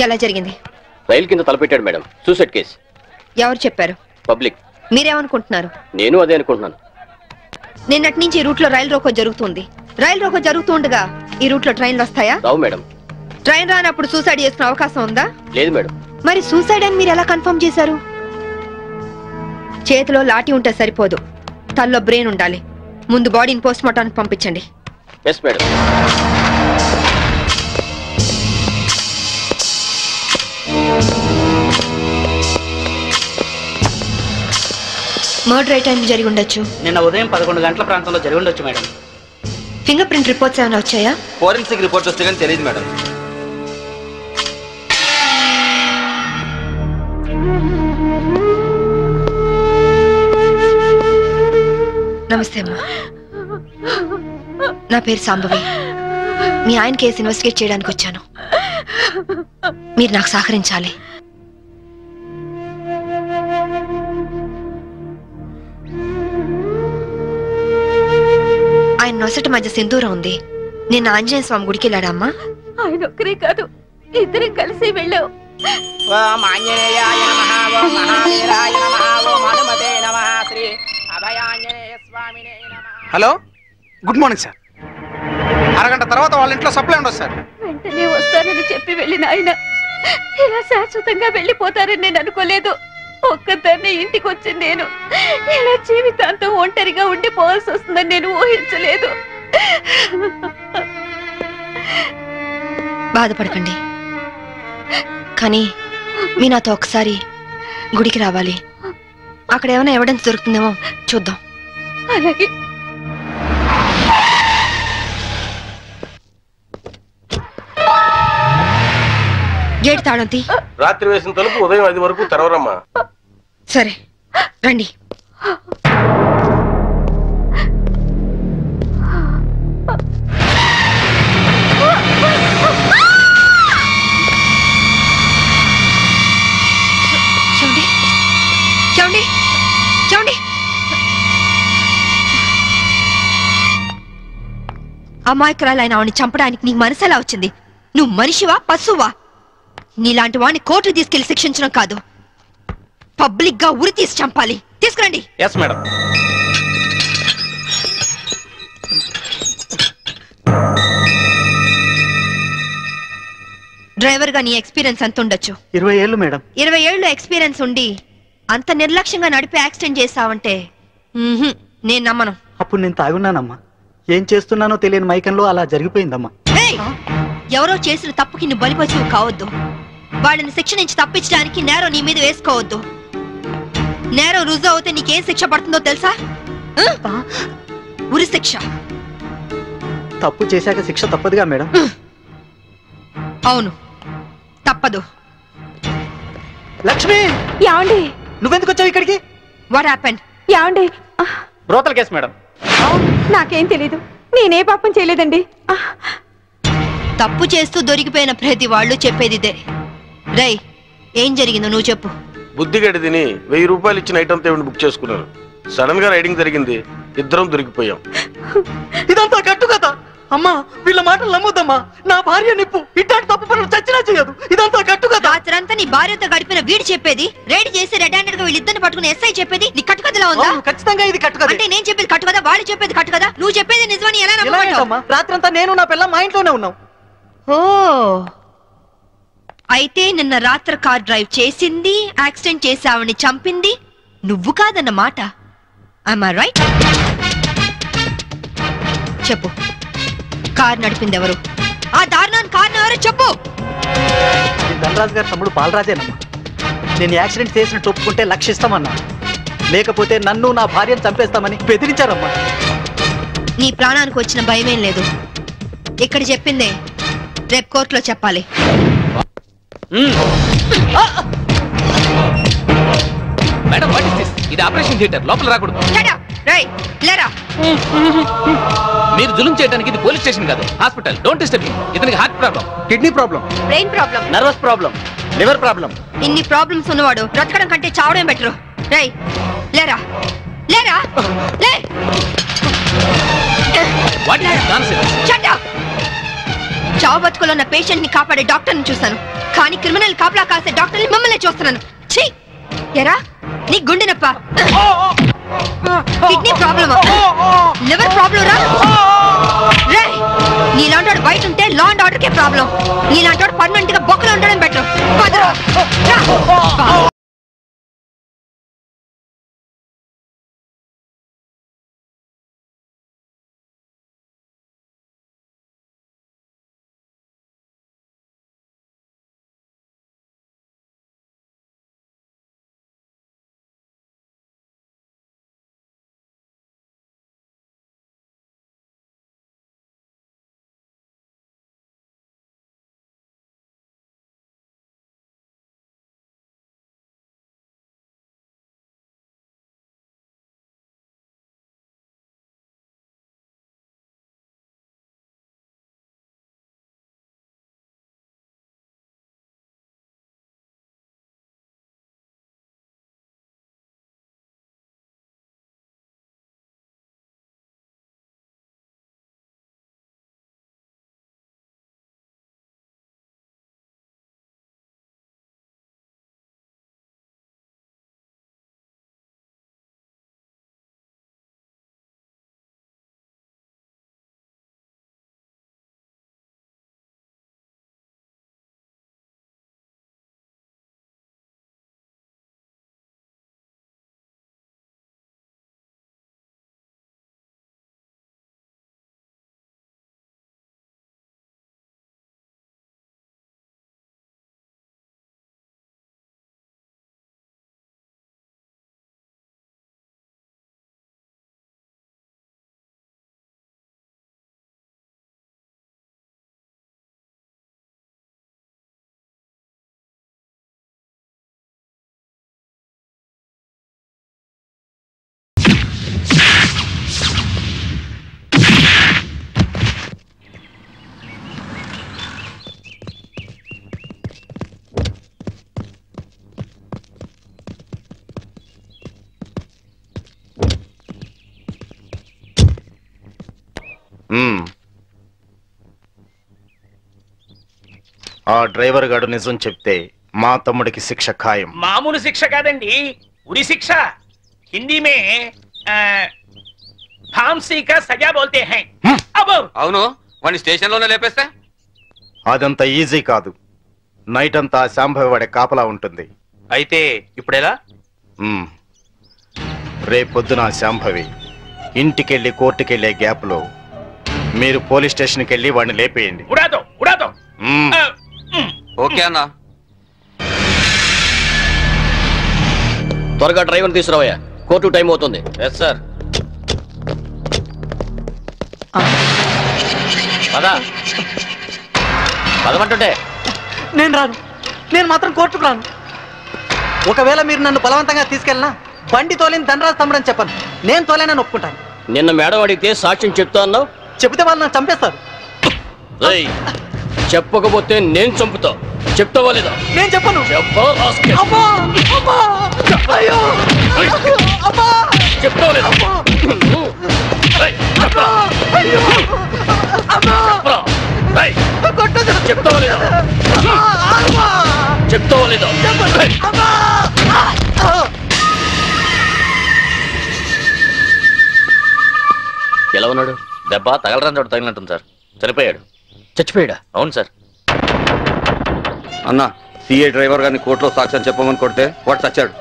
ఎలా జరిగింది? రైలు కింద తలపెట్టాడు మేడం. Suicide case. ఎవరు చెప్పారు? పబ్లిక్. మీరేమనుకుంటున్నారు? నేను అదే అనుకుంటున్నాను. నిన్నటి నుంచి ఈ రూట్ లో రైలు రోకో జరుగుతుంది. రైలు రోకో జరుగుతుండగా ఈ రూట్ లో ట్రైన్లు వస్తాయా? రావు మేడం. ట్రైన్ రానప్పుడు సూసైడ్ చేసుకునే అవకాశం ఉందా? లేదు మేడం. మరి సూసైడ్ అని మీరు ఎలా కన్ఫర్మ్ చేశారు? చేతిలో లాఠీ ఉంటే సరిపోదు, తల్లో బ్రెయిన్ ఉండాలి. ముందు బాడీని పోస్ట్ మార్టానికి పంపించండి. Yes madam. మర్డర్ ఏ టైంకి జరిగి ఉండొచ్చు? నిన్న ఉదయం 11 గంటల ప్రాంతంలో జరిగి ఉండొచ్చు మేడం. ఫింగర్ ప్రింట్ రిపోర్ట్స్ ఏమైనా వచ్చాయా? ఫోరెన్సిక్ రిపోర్ట్ వస్తే కానీ తెలియదు మేడం. నమస్తే అమ్మా, నా పేరు సాంబవి. మీ ఆయన కేసు ఇన్వెస్టిగేట్ చేయడానికి వచ్చాను. మీరు నాకు సహకరించాలి. ఆయన నొసటి మధ్య సింధూరం ఉంది. నిన్న ఆంజనేయ స్వామి గుడికి వెళ్ళాడమ్మా? ఆయన ఒక్కరే కాదు, ఇద్దరం కలిసి వెళ్ళాం. Hello, good morning sir. అరగంట తర్వాత వాళ్ళ ఇంట్లో సప్లై ఉండదు సార్. వెంటనే వస్తానని చెప్పి వెళ్ళిన ఆయన ఇలా శాశ్వతంగా వెళ్ళిపోతారని నేను అనుకోలేదు. ఒక్కదాన్ని ఇంటికి వచ్చింది నేను. ఇలా జీవితాంతం ఒంటరిగా ఉండిపోవాల్సి వస్తుందని నేను ఊహించలేదు. బాధపడకండి, కానీ మీ నాతో ఒకసారి గుడికి రావాలి. అక్కడ ఏమైనా ఎవిడెన్స్ దొరుకుతుందేమో చూద్దాం. అలాగే. గేట్ తాళం తీ. రాత్రి వేసిన తలుపు ఉదయం 5 వరకు తెరవరమ్మా. సరే రండి. చూడండి చూడండి చూడండి. అమాయకురాలైన ఆవిని చంపడానికి నీకు మనసు ఎలా వచ్చింది? నువ్వు మనిషివా పశువా? నీలాంటి వాడిని కోర్టుకు తీసుకెళ్లి శిక్షించడం కాదు, పబ్లిక్ గా ఉరి తీసి చంపాలి. తీసుకురండి. Yes madam. డ్రైవర్ గా నీ ఎక్స్పీరియన్స్ ఎంత ఉండొచ్చు? 20 ఏళ్ళు మేడం. 20 ఏళ్ళు ఎక్స్పీరియన్స్ ఉండి అంత నిర్లక్ష్యంగా నడిపి యాక్సిడెంట్ చేసావంటే నేను నమ్మను. అప్పుడు నేను తాగున్నానమ్మా. ఏం చేస్తున్నానో తెలియని మైకంలో అలా జరిగిపోయిందమ్మా. ఎవరో చేసిన తప్పుకి నువ్వు బలిపశువు కావద్దు. వాళ్ళని శిక్ష నుంచి తప్పించడానికి నేరం నీ మీద వేసుకోవద్దు. నేరం రుజువు అవుతే నీకేం శిక్ష పడుతుందో తెలుసా? ఉరి శిక్ష. తప్పు చేశాక శిక్ష తప్పదుగా మేడం? అవును, తప్పదు. లక్ష్మి, యాండి నువ్వెందుకు వచ్చావు ఇక్కడికి? What happened? యాండి, బ్రోతల్ కేసు మేడం. నాకేం తెలీదు, నేనే పాపం చేయలేదండి. తప్పు చేస్తూ దొరికిపోయిన ప్రతి వాళ్ళు చెప్పేది ఇదే. రేయ్, ఏం జరిగిందో నువ్వు చెప్పు. బుద్ధిగడి తిని 1000 రూపాయలు ఇచ్చిన ఐటమ్ తేవిని బుక్ చేసుకున్నాను. సడన్ గా రైడింగ్ జరిగింది, ఇద్దరం దొరికిపోయాం. ఇదంతా కట్టు కదా అమ్మా. వీళ్ళ మాటలు నమ్మొద్దమ్మా. నా భార్య నిప్పు ఇట్లాంటి తప్పు పనులు చచ్చినా చేయదు. ఇదంతా కట్టు కదా. రాత్రంతా నీ భార్యతో గడిపిన వీడు చెప్పేది, రైడ్ చేసి రెడ్ హ్యాండెడ్ గా వీళ్ళిద్దరిని పట్టుకుని ఎస్ఐ చెప్పేది నీ కట్టుకథలా ఉందా? ఖచ్చితంగా ఇది కట్టు కదా. అంటే నేను చెప్పేది కట్టు కదా, వాళ్ళు చెప్పేది కట్టు కదా. నువ్వు చెప్పేది నిజమని ఎలా నమ్ముకుంటావు? రాత్రంతా నేను నా పిల్ల మా ఇంట్లోనే ఉన్నాం. ఓ, అయితే నిన్న రాత్రి కార్ డ్రైవ్ చేసింది, యాక్సిడెంట్ చేసావని చంపింది నువ్వు కాదన్న మాట. I'm I right? చెప్పు, కార్ నడిపింది ఎవరు? ఆ దారుణాన్ని కారణం ఎవరు చెప్పు. ధనరాజు గారి తమ్ముడు బాలరాజేనమ్మా. నేను యాక్సిడెంట్ చేసినట్టు ఒప్పుకుంటే లక్షిస్తామన్నా, లేకపోతే నన్ను నా భార్యను చంపేస్తామని బెదిరించారమ్మా. నీ ప్రాణానికి వచ్చిన భయమేం లేదు. ఇక్కడ చెప్పిందే రేపు కోర్టులో చెప్పాలి. Madam, what is this? ఇది ఆపరేషన్ థియేటర్, లోపల రాకూడదు. మీరు జులుం చేయడానికి ఇది పోలీస్ స్టేషన్ కాదు, హాస్పిటల్. Don't disturb me. ఇతనికి heart problem, kidney problem, brain problem, nervous problem, liver problem. ఇన్ని ప్రాబ్లమ్స్ ఉన్నవాడు బ్రతకడం కంటే చావడం బెటరు. రేయ్, లేరా లేరా లే. What is nonsense? Shut up చావు బతుకులో ఉన్న పేషెంట్ ని కాపాడే డాక్టర్ ని చూశాను, కానీ క్రిమినల్ కాపలా కాసే డాక్టర్ ని మిమ్మల్ని చూస్తున్నాను. ఛీ! ఎరా నీ గుండె నొప్ప, కిడ్నీ ప్రాబ్లమా, లివర్ ప్రాబ్లం రా? నీలాంటి వాడు బయట ఉంటే law and order K problem. నీలాంటి వాడు పర్మనెంట్ గా బొక్కలో ఉండడం బెటర్. ఆ డ్రైవర్ గాడు నిజం చెప్తే మా తమ్ముడికి శిక్ష ఖాయం. మామూలు శిక్ష కాదండి, ఉరి శిక్ష. హిందీ మే फांसी का सजा बोलते हैं. అవును, వాడిని స్టేషన్ లోనే లేపేస్తే అదంత ఈజీ కాదు. నైట్ అంతా శాంభవి వాడే కాపలా ఉంటుంది. అయితే ఇప్పుడెలా? రేపొద్దున శాంభవి ఇంటికెళ్ళి కోర్టుకెళ్లే గ్యాప్ లో మీరు పోలీస్ స్టేషన్కి వెళ్ళి వాడిని లేపేయండి. ఉడాదో ఉడాదో. ఓకే అన్న. త్వరగా డ్రైవర్ తీసుకురావయ్యా, కోర్టు టైం అవుతుంది. Yes sir. పదమంటుంటే నేను రాను, నేను మాత్రం కోర్టుకు రాను. ఒకవేళ మీరు నన్ను బలవంతంగా తీసుకెళ్ళినా బండి తోలేని ధనరాజు తమ్ముడని చెప్పను, నేను తోలేనని ఒప్పుకుంటాను. నిన్న మేడం అడిగితే సాక్ష్యం చెప్తా అన్నావు. చెబితే వాళ్ళు నన్ను చంపేస్తారు. చెప్పకపోతే నేను చంపుతా. చెప్తావా లేదా? నేను చెప్పను. చెప్తావా లేదా? చెప్తావా లేదా? చెప్తావా లేదా? ఎలా ఉన్నాడు? దెబ్బ తగలరాని చోట తగిలినట్టుంది సార్. చనిపోయాడు. చచ్చిపోయాడా? అవును సార్. అన్న, సిఐ డ్రైవర్ గారిని కోర్టులో సాక్ష్యం చెప్పమని కొడితే వాడు చచ్చాడు.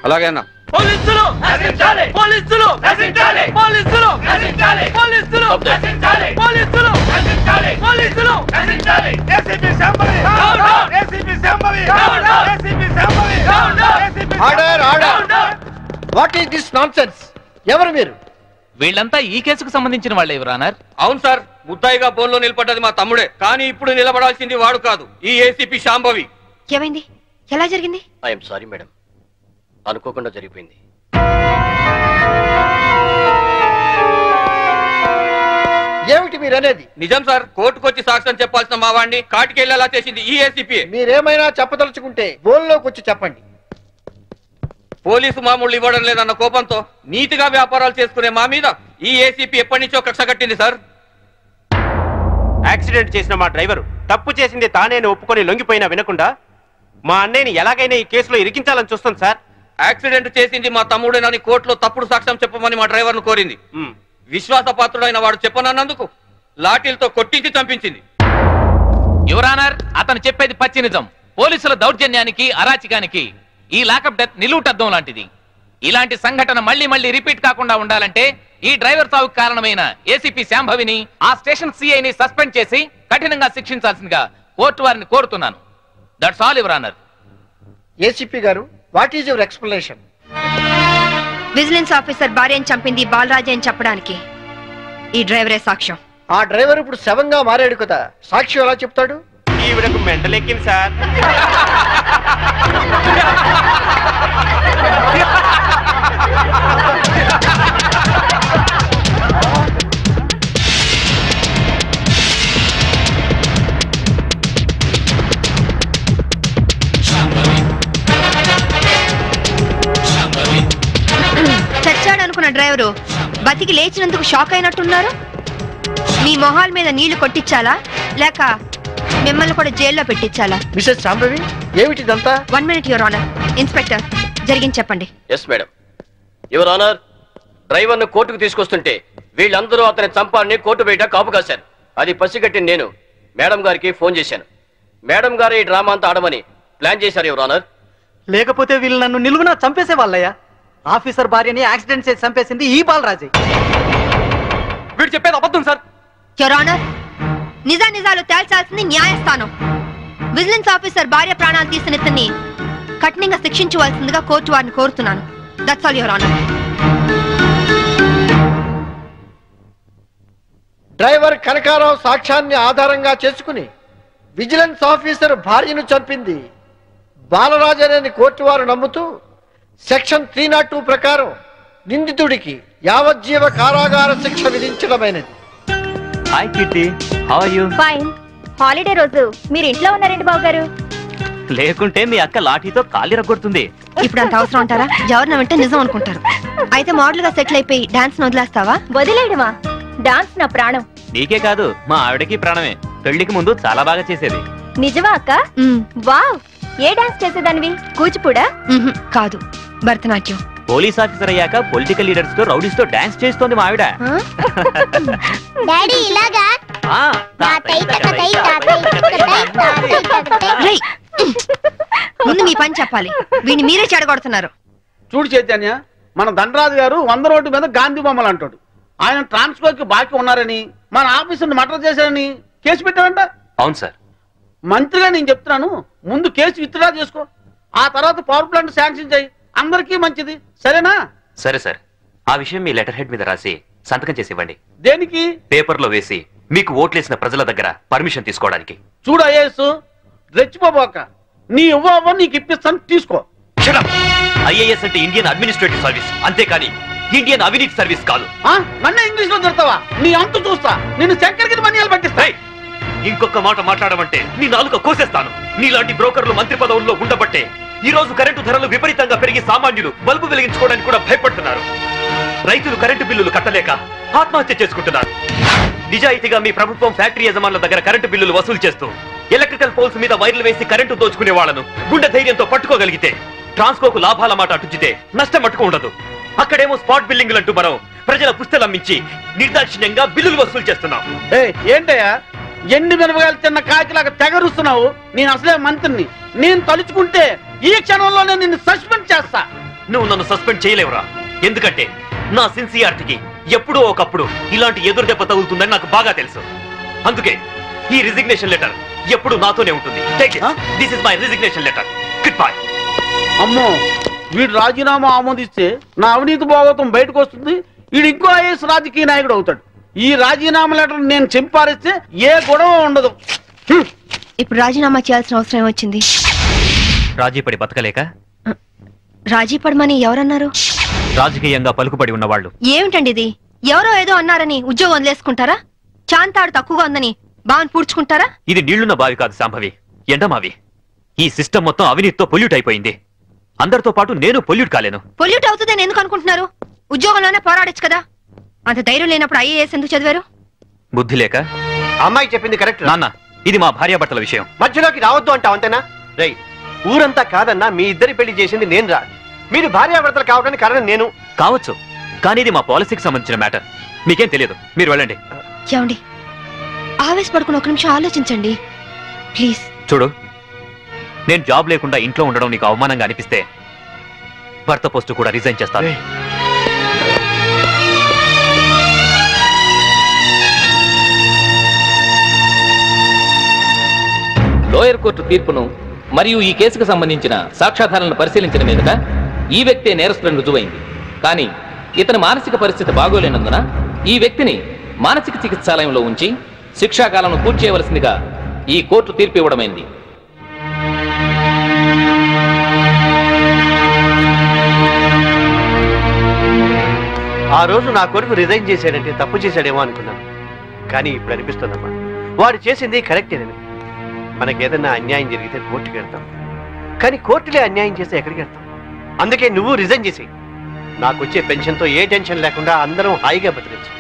అలాగే అన్న. పోలీసులు నశించాలి, పోలీసులు నశించాలి, పోలీసులు నశించాలి, పోలీసులు నశించాలి, పోలీసులు నశించాలి, పోలీసులు నశించాలి. ACP Shambhavi down down, ACP Shambhavi down down, ACP Shambhavi down down, ACP order order. What is this nonsense? ఎవరు మీరు? వీళ్ళంతా ఈ కేసుకు సంబంధించిన వాళ్ళే యువర్ ఆనర్. అవును సార్, ముద్దాయిగా బోన్లో నిలబడ్డది మా తమ్ముడే, కానీ ఇప్పుడు నిలబడాల్సింది వాడు కాదు, ఈ ఏసీపీ శాంభవి. ఏమైంది? ఎలా జరిగింది? ఐఎమ్ సారీ మేడం, అనుకోకుండా జరిగిపోయింది. ఏమిటి మీరు అనేది? నిజం సార్, కోర్టుకొచ్చి సాక్ష్యం చెప్పాల్సిన మా వాడిని కాటికెళ్ళేలా చేసింది ఈ ఏసీపీ. మీరేమైనా చెప్పదలుచుకుంటే బోన్లోకి వచ్చి చెప్పండి. పోలీసు మామూలు ఇవ్వడం లేదన్న కోపంతో నీతిగా వ్యాపారాలు చేసుకునే మా మీద ఈ ఏసీపీ ఎప్పటి నుంచో కక్ష కట్టింది సార్. యాక్సిడెంట్ చేసిన మా డ్రైవరు తప్పు చేసింది తానేని ఒప్పుకొని లొంగిపోయినా వినకుండా మా అన్నయ్యని ఎలాగైనా ఈ కేసులో ఇరికించాలని చూస్తుంది సార్. యాక్సిడెంట్ చేసింది మా తమ్ముడేనని కోర్టులో తప్పుడు సాక్ష్యం చెప్పమని మా డ్రైవర్ను కోరింది. విశ్వాసపాత్రుడైన వాడు చెప్పనన్నందుకు లాఠీలతో కొట్టించి చంపించింది. యువర్ ఆనర్, అతను చెప్పేది పచ్చి నిజం. పోలీసుల దౌర్జన్యానికి అరాచకానికి ఈ లాకప్ డెత్ నిలువుటద్దం లాంటిది. ఇలాంటి సంఘటన మళ్లీ మళ్లీ రిపీట్ కాకుండా ఉండాలంటే ఈ డ్రైవర్ సావుకు కారణమైన ఏసీపీ శాంభవిని ఆ స్టేషన్ సిఐని సస్పెండ్ చేసి కఠినంగా శిక్షించాల్సిందిగా కోర్టు వారిని కోరుతున్నాను. That's all your honour. ACP గారు, what is your explanation? Vigilance officer భార్యను చంపింది బాలరాజే అని చెప్పడానికి ఈ డ్రైవరే సాక్ష్యం. ఆ డ్రైవర్ ఇప్పుడు శవంగా మారాడు కదా, సాక్ష్యం ఎలా చెప్తాడు? ఈవిడకు మెంటలెక్కింది సార్. చచ్చాడనుకున్న డ్రైవరు బతికి లేచినందుకు షాక్ అయినట్టున్నారు. మీ మొహాల మీద నీళ్లు కొట్టించాలా లేక మిమ్మల్ని కూడా జైల్లో పెట్టించాలా? మిసెస్ శాంభవి, ఏమిటిదంతా? 1 minute యువర్ ఆనర్. ఇన్స్పెక్టర్, జరిగింది చెప్పండి. Yes madam. యువర్ ఆనర్, డ్రైవర్ను కోర్టుకు తీసుకొస్తుంటే వీళ్ళందరూ అతని చంపాలని కోర్టు బయట కాపు కాశారు. అది పసిగట్టి నేను మేడం గారికి ఫోన్ చేశాను. మేడం గారు ఈ డ్రామా అంతా ఆడమని ప్లాన్ చేశారు యువర్ ఆనర్. లేకపోతే వీళ్ళు నన్ను నిలువునా చంపేసే వాళ్ళయ్యా. ఆఫీసర్ భార్యని యాక్సిడెంట్ చేసి చంపేసింది ఈ బాలరాజే. వీడు చెప్పేది అబద్ధం సార్. యువర్ ఆనర్, నిజాలు తేల్చాల్సింది న్యాయస్థానం. విజిలెన్స్ ఆఫీసర్ భార్య ప్రాణాలు తీసిన ఇతన్ని కఠినంగా శిక్షించవలసిందిగా కోర్టు వారిని కోరుతున్నాను. That's all your honour. Driver Kanakarao సాక్ష్యాన్ని ఆధారంగా చేసుకుని విజిలెన్స్ ఆఫీసర్ భార్యను చంపింది బాలరాజనేని కోర్టు వారు నమ్ముతూ సెక్షన్ 302 ప్రకారం నిందితుడికి యావజ్జీవ కారాగార శిక్ష విధించడమైనది. Hi Kitty, how are you? Fine. Holiday రోజు మీరు ఇంట్లో ఉన్నారండి బాబు గారు. లేకుంటే మీ అక్క లాఠీతో కాలి రగొడుతుంది. ఇప్పుడు అంత అవసరం అంటారా? ఎవరిన వింటే నిజం అనుకుంటారు. అయితే మోడల్ గా సెటిల్ అయిపోయి డాన్స్ వదిలేస్తావా? వదిలేయడమా? డాన్స్ నా ప్రాణం. నీకే కాదు, మా ఆవిడకి ప్రాణమే. పెళ్లికి ముందు చాలా బాగా చేసేది. నిజమా అక్క? వావ్. ఏ డాన్స్ చేసేదానివి? కూచిపూడా? కాదు, భరతనాట్యం. పోలీస్ ఆఫీసర్ అయ్యాక పొలిటికల్ లీడర్స్ తో రౌడీస్ తో డాన్స్ చేస్తోంది మా ఆవిడ. డాడీ ఇలాగా? ముందు మీ పని చెప్పాలి. వీడిని మీరే చెడగొడుతున్నారు. చూడు చైతన్య, మన దండరాజు గారు 100 రోడ్డు మీద గాంధీ బొమ్మలు అంటాడు. ఆయన ట్రాన్స్ఫర్కి బాకీ ఉన్నారని, మన ఆఫీసుని మర్డర్ చేశారని కేసు పెట్టారంట. అవును సార్. మంత్రిగా నేను చెప్తున్నాను, ముందు కేసు విత్డ్రా చేసుకో. ఆ తర్వాత పవర్ ప్లాంట్ శాంక్షన్ చేయి. అందరికీ మంచిది, సరేనా? సరే సార్. ఆ విషయం మీ లెటర్ హెడ్ మీద రాసి సంతకం చేసి ఇవ్వండి. దేనికి? పేపర్ లో వేసి మీకు ఓట్లేసిన ప్రజల దగ్గర పర్మిషన్ తీసుకోవడానికి. చూడు ఐఏఎస్, రెచ్చిపోబోక. నీ ఇవ్వ నీకు ఇప్పిస్తాను, తీసుకో. ఐఏఎస్ అంటే ఇండియన్ అడ్మినిస్ట్రేటివ్ సర్వీస్, అంతేకాని ఇండియన్ అవినీతి సర్వీస్ కాదు. నన్ను ఇంగ్లీష్ లో తిడతావా? నీ అంతు చూస్తా. నిన్ను చక్కెరకి మనియాలు పట్టిస్తా. ఇంకొక మాట మాట్లాడమంటే నీ నాలుక కోసేస్తాను. నీలాంటి బ్రోకర్లు మంత్రి పదవుల్లో ఉండబట్టే ఈ రోజు కరెంటు ధరలు విపరీతంగా పెరిగి సామాన్యులు బల్బు వెలిగించుకోవడానికి కూడా భయపడుతున్నారు. రైతులు కరెంటు బిల్లులు కట్టలేక ఆత్మహత్య చేసుకుంటున్నారు. నిజాయితీగా మీ ప్రభుత్వం ఫ్యాక్టరీ యజమానుల దగ్గర కరెంటు బిల్లులు వసూలు చేస్తూ ఎలక్ట్రికల్ పోల్స్ మీద వైర్లు వేసి కరెంటు దోచుకునే వాళ్లను గుండె ధైర్యంతో పట్టుకోగలిగితే ట్రాన్స్కోకు లాభాల మాట అటుచితే నష్టం మట్టుకు ఉండదు. అక్కడేమో స్పాట్ బిల్లింగ్లు అంటూ మనం ప్రజల పుస్తలమ్మించి నిర్దాక్షిణ్యంగా బిల్లులు వసూలు చేస్తున్నాం. ఏంటయ్యా ఎండి మిరపకాయలు తిన్న కాకిలాగా తెగరుస్తున్నావు? నేను అసలే మంత్రిని. నేను తలుచుకుంటే ఈ క్షణంలోనే నిన్ను సస్పెండ్ చేస్తా. నువ్వు నన్ను సస్పెండ్ చేయలేవురా. ఎందుకంటే నా సిన్సియారిటీకి ఎప్పుడో ఒకప్పుడు ఇలాంటి ఎదురు దెబ్బ తగులుతుందని నాకు బాగా తెలుసు. అందుకే ఈ రిజిగ్నేషన్ లెటర్ ఎప్పుడు నాతోనే ఉంటుంది. This is my resignation letter. Good bye. అమ్మో, వీడు రాజీనామా ఆమోదిస్తే నా అవినీతి భాగవతం బయటకు వస్తుంది. వీడు ఇంకో ఐఏఎస్ రాజకీయ నాయకుడు అవుతాడు. ఈ రాజీనామా లెటర్ నేను చింపారిస్తే ఏ గొడవ ఉండదు. ఇప్పుడు రాజీనామా చేయాల్సిన అవసరం వచ్చింది. రాజీ పడి బతకలేక? రాజీ పడమని ఎవరన్నారు? రాజకీయంగా పలుకుబడి ఉన్నవాళ్ళు. ఏమిటండి ఇది? ఎవరో ఏదో అన్నారని ఉద్యోగం వదిలేసుకుంటారా? చాంతాడు తక్కువగా ఉందని బావని పూడ్చుకుంటారా? ఇది నీళ్లున్న బావి కాదు శాంభవి, ఎండమావి. ఈ సిస్టమ్ మొత్తం అవినీతితో పొల్యూట్ అయిపోయింది. అందరితో పాటు నేను పొల్యూట్ కాలేను. పొల్యూట్ అవుతుందని ఎందుకు అనుకుంటున్నారు? ఉద్యోగంలోనే పోరాడొచ్చు కదా. అంత ధైర్యం లేనప్పుడు ఐఏఎస్ ఎందుకు చదివారు? బుద్ధి లేక. అమ్మాయి చెప్పింది కరెక్ట్ నాన్న, ఇది మా భార్యాభర్తల విషయం. మధ్యలోకి రావద్దు అంటావు అంతేనా? రై, ఊరంతా కాదన్నా మీ ఇద్దరి పెళ్లి చేసింది నేను రా. మీరు భార్యాభర్తలు కావడానికి కారణం నేను కావచ్చు, కానీ ఇది మా పాలసీకి సంబంధించిన మ్యాటర్. మీకేం తెలియదు, మీరు వెళ్ళండి. ఏమండి, ఆవేశపడుకుని ఒక నిమిషం ఆలోచించండి ప్లీజ్. చూడు, నేను జాబ్ లేకుండా ఇంట్లో ఉండడం నీకు అవమానంగా అనిపిస్తే భర్త పోస్టు కూడా రిజైన్ చేస్తాను. లోయర్ కోర్టు తీర్పును మరియు ఈ కేసుకు సంబంధించిన సాక్ష్యాధారాలను పరిశీలించిన మీదట ఈ వ్యక్తే నేరస్తులను రుజువైంది. కానీ ఇతని మానసిక పరిస్థితి బాగోలేనందున ఈ వ్యక్తిని మానసిక చికిత్సాలయంలో ఉంచి శిక్షాకాలను పూర్తి చేయవలసిందిగా ఈ కోర్టు తీర్పు ఇవ్వడమైంది. ఆ రోజు నా కొడుకు రిజైన్ చేశాడంటే తప్పు చేశాడేమో అనుకున్నాను. కానీ ఇప్పుడు అనిపిస్తుందమ్మా, వాడు చేసింది కరెక్టేనని. మనకేదన్నా అన్యాయం జరిగితే కోర్టుకి వెళ్తాం, కానీ కోర్టులే అన్యాయం చేస్తే ఎక్కడికి వెళ్తాం? అందుకే నువ్వు రిజైన్ చేసి నాకు వచ్చే పెన్షన్తో ఏ టెన్షన్ లేకుండా అందరం హాయిగా బతికచ్చు.